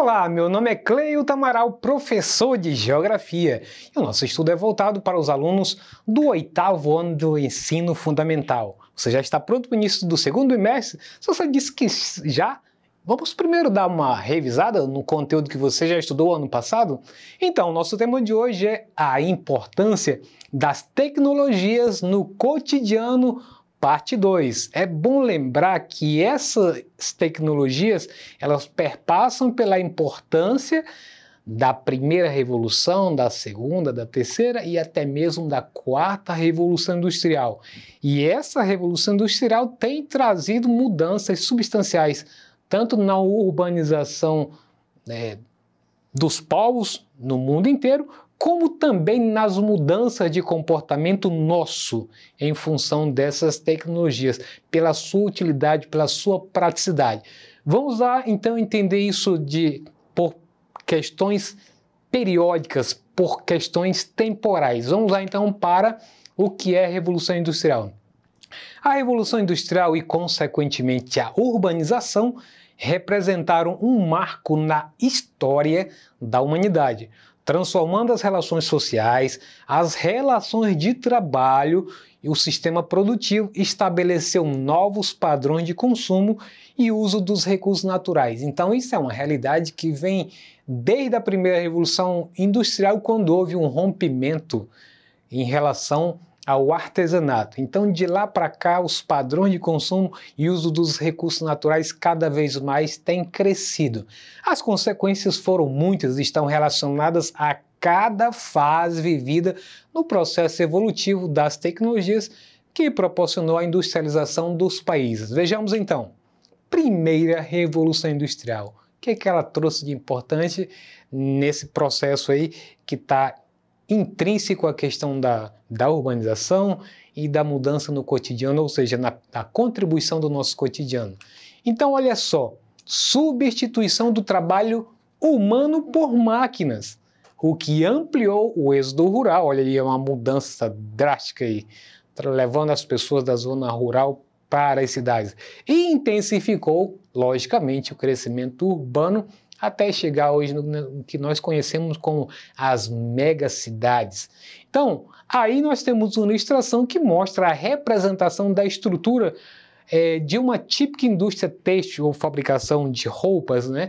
Olá, meu nome é Cleilton Amaral, professor de Geografia, e o nosso estudo é voltado para os alunos do 8º ano do ensino fundamental. Você já está pronto para o início do segundo bimestre? Se você disse que já, vamos primeiro dar uma revisada no conteúdo que você já estudou ano passado? Então, nosso tema de hoje é a importância das tecnologias no cotidiano, parte 2. É bom lembrar que essas tecnologias, elas perpassam pela importância da primeira revolução, da segunda, da terceira e até mesmo da quarta revolução industrial. E essa revolução industrial tem trazido mudanças substanciais, tanto na urbanização dos povos no mundo inteiro, como também nas mudanças de comportamento nosso em função dessas tecnologias, pela sua utilidade, pela sua praticidade. Vamos lá, então, entender isso por questões periódicas, por questões temporais. Vamos lá, então, para o que é a Revolução Industrial. A Revolução Industrial e, consequentemente, a urbanização representaram um marco na história da humanidade, transformando as relações sociais, as relações de trabalho e o sistema produtivo, estabeleceu novos padrões de consumo e uso dos recursos naturais. Então, isso é uma realidade que vem desde a primeira Revolução Industrial, quando houve um rompimento em relação ao artesanato. Então, de lá para cá, os padrões de consumo e uso dos recursos naturais cada vez mais têm crescido. As consequências foram muitas e estão relacionadas a cada fase vivida no processo evolutivo das tecnologias que proporcionou a industrialização dos países. Vejamos então, primeira Revolução Industrial. O que ela trouxe de importante nesse processo aí que está intrínseco à questão da urbanização e da mudança no cotidiano, ou seja, na contribuição do nosso cotidiano. Então, olha só, substituição do trabalho humano por máquinas, o que ampliou o êxodo rural. Olha aí, é uma mudança drástica aí, levando as pessoas da zona rural para as cidades. E intensificou, logicamente, o crescimento urbano, até chegar hoje no que nós conhecemos como as megacidades. Então, aí nós temos uma ilustração que mostra a representação da estrutura de uma típica indústria têxtil ou fabricação de roupas, né,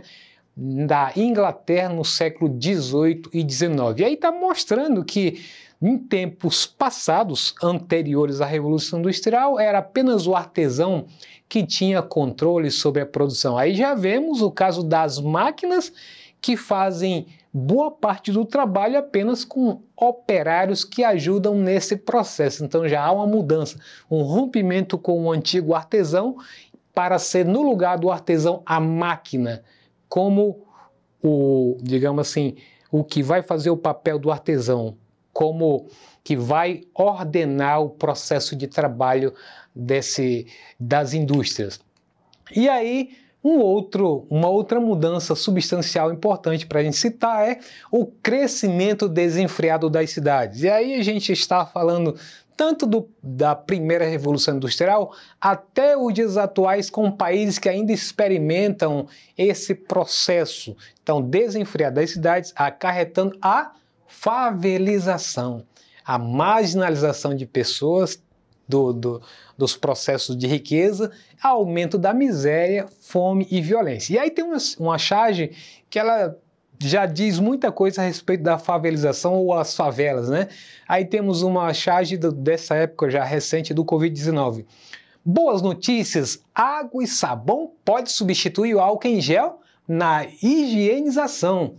da Inglaterra no século XVIII e XIX. E aí está mostrando que em tempos passados, anteriores à Revolução Industrial, era apenas o artesão que tinha controle sobre a produção. Aí já vemos o caso das máquinas que fazem boa parte do trabalho apenas com operários que ajudam nesse processo. Então já há uma mudança, um rompimento com o antigo artesão para ser no lugar do artesão a máquina, como digamos assim, o que vai fazer o papel do artesão, como que vai ordenar o processo de trabalho das indústrias. E aí, uma outra mudança substancial importante para a gente citar é o crescimento desenfreado das cidades. E aí a gente está falando tanto da primeira Revolução Industrial até os dias atuais, com países que ainda experimentam esse processo. Então, desenfrear das cidades acarretando a favelização, a marginalização de pessoas dos processos de riqueza, aumento da miséria, fome e violência. E aí tem uma charge que ela já diz muita coisa a respeito da favelização ou as favelas, né? Aí temos uma charge dessa época já recente do Covid-19. Boas notícias, água e sabão pode substituir o álcool em gel na higienização.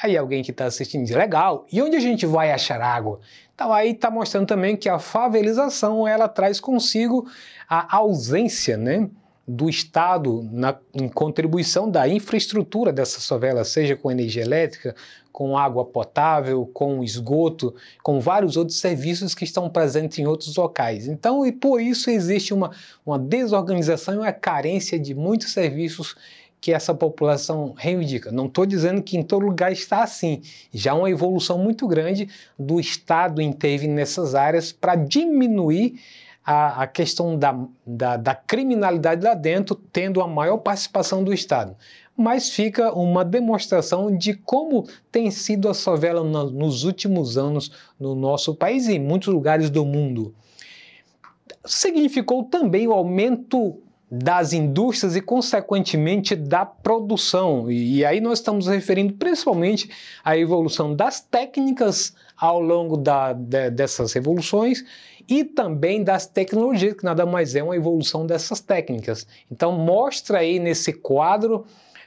Aí alguém que está assistindo diz, legal, e onde a gente vai achar água? Então aí está mostrando também que a favelização ela traz consigo a ausência, né, do Estado em contribuição da infraestrutura dessas favelas, seja com energia elétrica, com água potável, com esgoto, com vários outros serviços que estão presentes em outros locais. Então, e por isso existe uma desorganização e uma carência de muitos serviços que essa população reivindica. Não estou dizendo que em todo lugar está assim. Já há uma evolução muito grande do Estado intervir nessas áreas para diminuir a questão da criminalidade lá dentro tendo a maior participação do Estado. Mas fica uma demonstração de como tem sido a favela nos últimos anos no nosso país e em muitos lugares do mundo. Significou também o aumento das indústrias e, consequentemente, da produção. E aí nós estamos referindo principalmente à evolução das técnicas ao longo dessas revoluções e também das tecnologias, que nada mais é uma evolução dessas técnicas. Então mostra aí nesse quadro,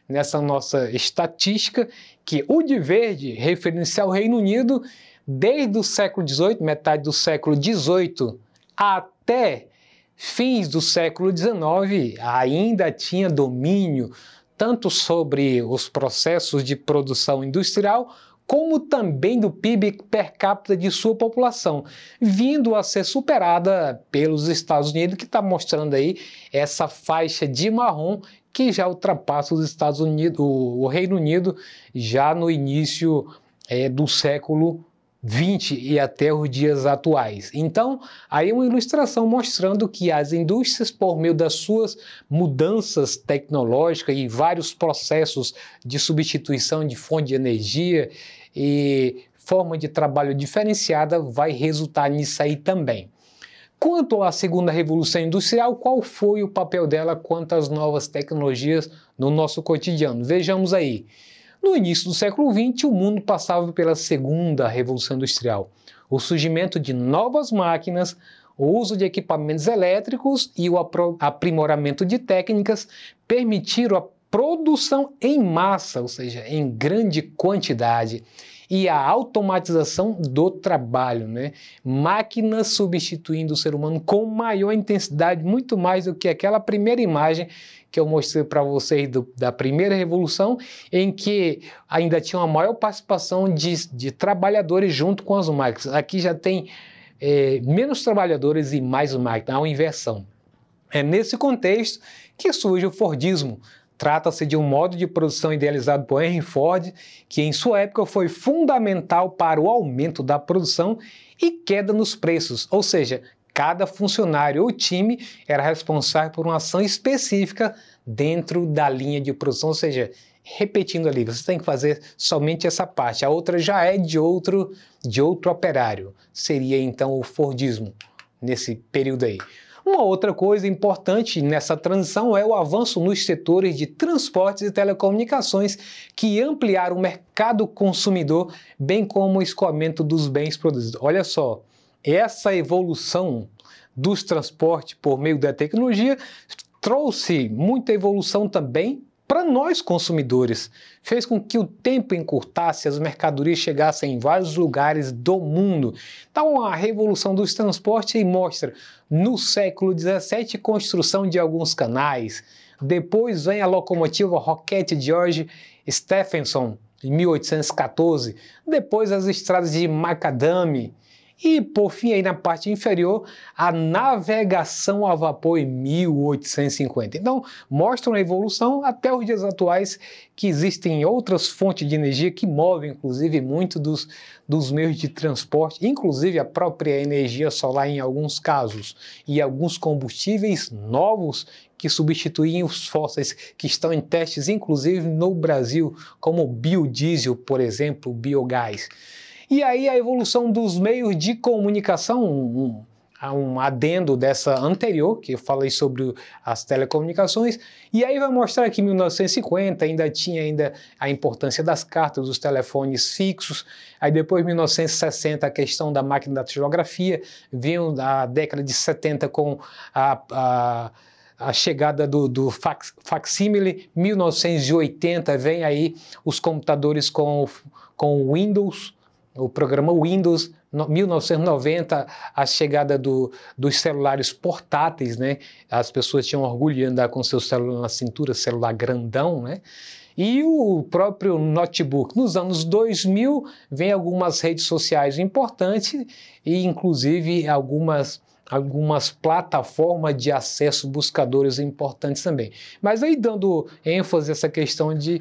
nessa nossa estatística, que o de verde, referindo-se ao Reino Unido, desde o século XVIII, metade do século XVIII, até fins do século XIX, ainda tinha domínio tanto sobre os processos de produção industrial, como também do PIB per capita de sua população, vindo a ser superada pelos Estados Unidos, que está mostrando aí essa faixa de marrom que já ultrapassa os Estados Unidos, o Reino Unido, já no início do século XX e até os dias atuais. Então, aí uma ilustração mostrando que as indústrias, por meio das suas mudanças tecnológicas e vários processos de substituição de fonte de energia e forma de trabalho diferenciada, vai resultar nisso aí também. Quanto à segunda revolução industrial, qual foi o papel dela quanto às novas tecnologias no nosso cotidiano? Vejamos aí. No início do século XX, o mundo passava pela segunda revolução industrial. O surgimento de novas máquinas, o uso de equipamentos elétricos e o aprimoramento de técnicas permitiram a produção em massa, ou seja, em grande quantidade, e a automatização do trabalho, né? Máquinas substituindo o ser humano com maior intensidade, muito mais do que aquela primeira imagem que eu mostrei para vocês da primeira revolução, em que ainda tinha uma maior participação de trabalhadores junto com as máquinas. Aqui já tem menos trabalhadores e mais máquinas, há uma inversão. É nesse contexto que surge o Fordismo. Trata-se de um modo de produção idealizado por Henry Ford, que em sua época foi fundamental para o aumento da produção e queda nos preços, ou seja, cada funcionário ou time era responsável por uma ação específica dentro da linha de produção, ou seja, repetindo ali, você tem que fazer somente essa parte, a outra já é de outro operário. Seria então o Fordismo nesse período aí. Uma outra coisa importante nessa transição é o avanço nos setores de transportes e telecomunicações, que ampliaram o mercado consumidor, bem como o escoamento dos bens produzidos. Olha só, essa evolução dos transportes por meio da tecnologia trouxe muita evolução também para nós consumidores. Fez com que o tempo encurtasse, as mercadorias chegassem em vários lugares do mundo. Então, a revolução dos transportes mostra, no século XVII, construção de alguns canais. Depois vem a locomotiva Rocket George Stephenson, em 1814. Depois as estradas de macadame. E, por fim, aí na parte inferior, a navegação a vapor em 1850. Então, mostra uma evolução até os dias atuais, que existem outras fontes de energia que movem, inclusive, muito dos meios de transporte, inclusive a própria energia solar em alguns casos, e alguns combustíveis novos que substituem os fósseis que estão em testes, inclusive no Brasil, como o biodiesel, por exemplo, o biogás. E aí a evolução dos meios de comunicação, um adendo dessa anterior, que eu falei sobre as telecomunicações, e aí vai mostrar que em 1950 ainda tinha a importância das cartas, dos telefones fixos, aí depois em 1960 a questão da máquina da datilografia, veio a década de 70 com a chegada do facsímile, 1980 vem aí os computadores com Windows, o programa Windows, 1990, a chegada dos celulares portáteis, né? As pessoas tinham orgulho de andar com seu celular na cintura, celular grandão, né? E o próprio notebook. Nos anos 2000, vem algumas redes sociais importantes e, inclusive, algumas plataformas de acesso, buscadores importantes também. Mas aí, dando ênfase a essa questão de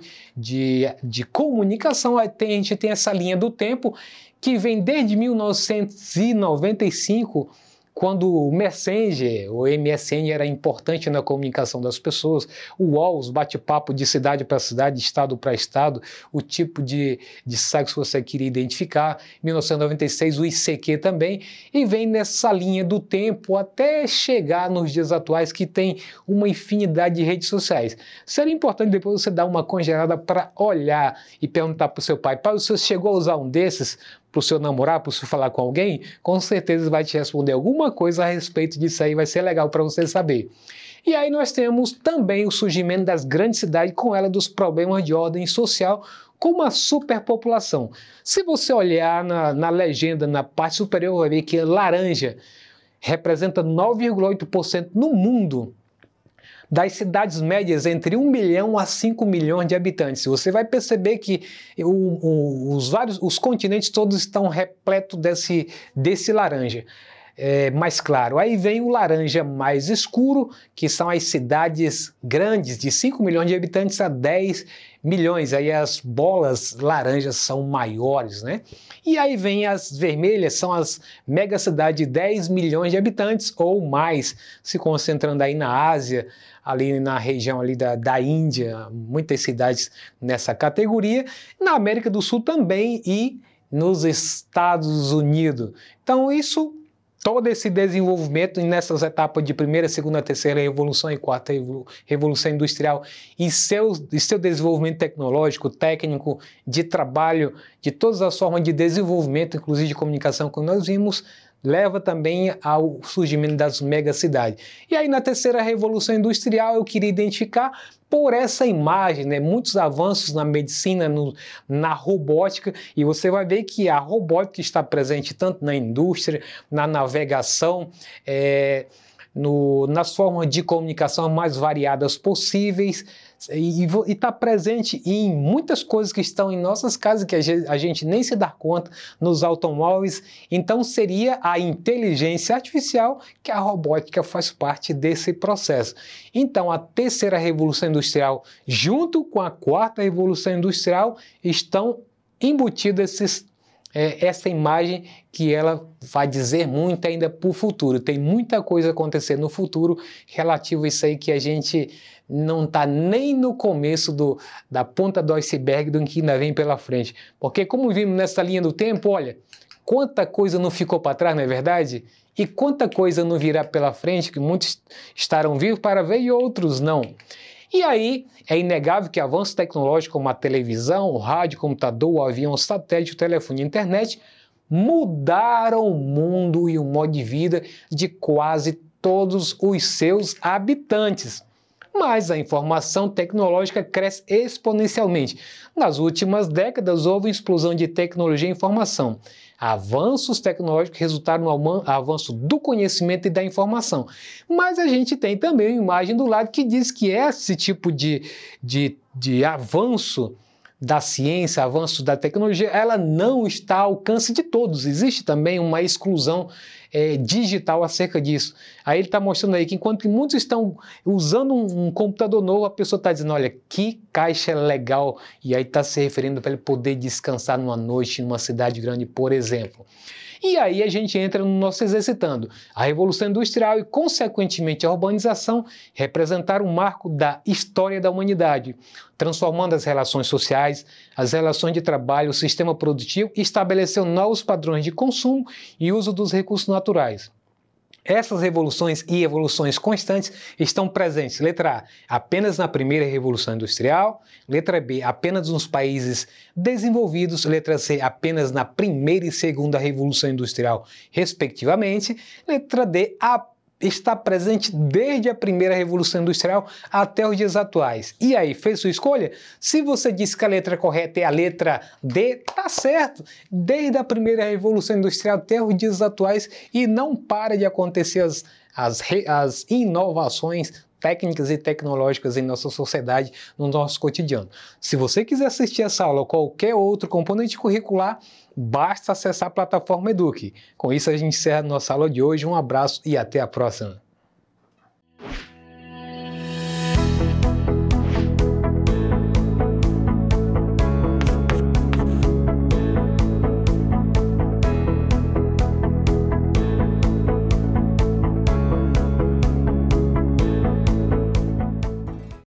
comunicação, a gente tem essa linha do tempo que vem desde 1995, quando o Messenger, o MSN, era importante na comunicação das pessoas, o UOL, os bate-papo de cidade para cidade, estado para estado, o tipo de sexo que você queria identificar, 1996 o ICQ também, e vem nessa linha do tempo até chegar nos dias atuais que tem uma infinidade de redes sociais. Seria importante depois você dar uma congelada para olhar e perguntar para o seu pai, você chegou a usar um desses para o seu namorar, para você falar com alguém? Com certeza vai te responder alguma coisa a respeito disso aí, vai ser legal para você saber. E aí nós temos também o surgimento das grandes cidades, com ela dos problemas de ordem social, como a superpopulação. Se você olhar na legenda, na parte superior, vai ver que laranja representa 9,8% no mundo das cidades médias entre 1 milhão a 5 milhões de habitantes. Você vai perceber que os continentes todos estão repletos desse laranja. Mais claro. Aí vem o laranja mais escuro, que são as cidades grandes, de 5 milhões de habitantes a 10 milhões. Aí as bolas laranjas são maiores, né? E aí vem as vermelhas, são as megacidades de 10 milhões de habitantes ou mais, se concentrando aí na Ásia, ali na região ali da Índia, muitas cidades nessa categoria, na América do Sul também e nos Estados Unidos. Então todo esse desenvolvimento nessas etapas de primeira, segunda, terceira revolução e quarta revolução industrial e seu desenvolvimento tecnológico, técnico, de trabalho, de todas as formas de desenvolvimento, inclusive de comunicação que nós vimos, leva também ao surgimento das megacidades. E aí na terceira revolução industrial eu queria identificar por essa imagem, né, muitos avanços na medicina, na robótica, e você vai ver que a robótica está presente tanto na indústria, na navegação, nas formas de comunicação mais variadas possíveis, e está presente em muitas coisas que estão em nossas casas que a gente nem se dá conta, nos automóveis. Então seria a inteligência artificial, que a robótica faz parte desse processo. Então a terceira revolução industrial junto com a quarta revolução industrial estão embutidos essa imagem que ela vai dizer muito ainda para o futuro. Tem muita coisa acontecendo no futuro relativo a isso aí que a gente não está nem no começo da ponta do iceberg do que ainda vem pela frente. Porque como vimos nessa linha do tempo, olha, quanta coisa não ficou para trás, não é verdade? E quanta coisa não virá pela frente, que muitos estarão vivos para ver e outros não. E aí, é inegável que avanços tecnológicos como a televisão, o rádio, o computador, o avião, o satélite, o telefone e a internet mudaram o mundo e o modo de vida de quase todos os seus habitantes. Mas a informação tecnológica cresce exponencialmente. Nas últimas décadas, houve uma explosão de tecnologia e informação. Avanços tecnológicos resultaram no avanço do conhecimento e da informação. Mas a gente tem também uma imagem do lado que diz que esse tipo de avanço da ciência, avanço da tecnologia, ela não está ao alcance de todos. Existe também uma exclusão digital acerca disso. Aí ele está mostrando aí que enquanto que muitos estão usando um computador novo, a pessoa está dizendo, olha, que caixa legal, e aí está se referindo para ele poder descansar numa noite numa cidade grande, por exemplo. E aí a gente entra no nosso exercitando. A Revolução Industrial e, consequentemente, a urbanização representaram um marco da história da humanidade, transformando as relações sociais, as relações de trabalho, o sistema produtivo e estabeleceu novos padrões de consumo e uso dos recursos naturais. Essas revoluções e evoluções constantes estão presentes, letra A, apenas na primeira revolução industrial, letra B, apenas nos países desenvolvidos, letra C, apenas na primeira e segunda revolução industrial, respectivamente, letra D, está presente desde a primeira revolução industrial até os dias atuais. E aí, fez sua escolha? Se você disse que a letra correta é a letra D, tá certo. Desde a primeira revolução industrial até os dias atuais, e não para de acontecer as inovações técnicas e tecnológicas em nossa sociedade, no nosso cotidiano. Se você quiser assistir essa aula ou qualquer outro componente curricular, basta acessar a plataforma Eduque. Com isso a gente encerra a nossa aula de hoje. Um abraço e até a próxima.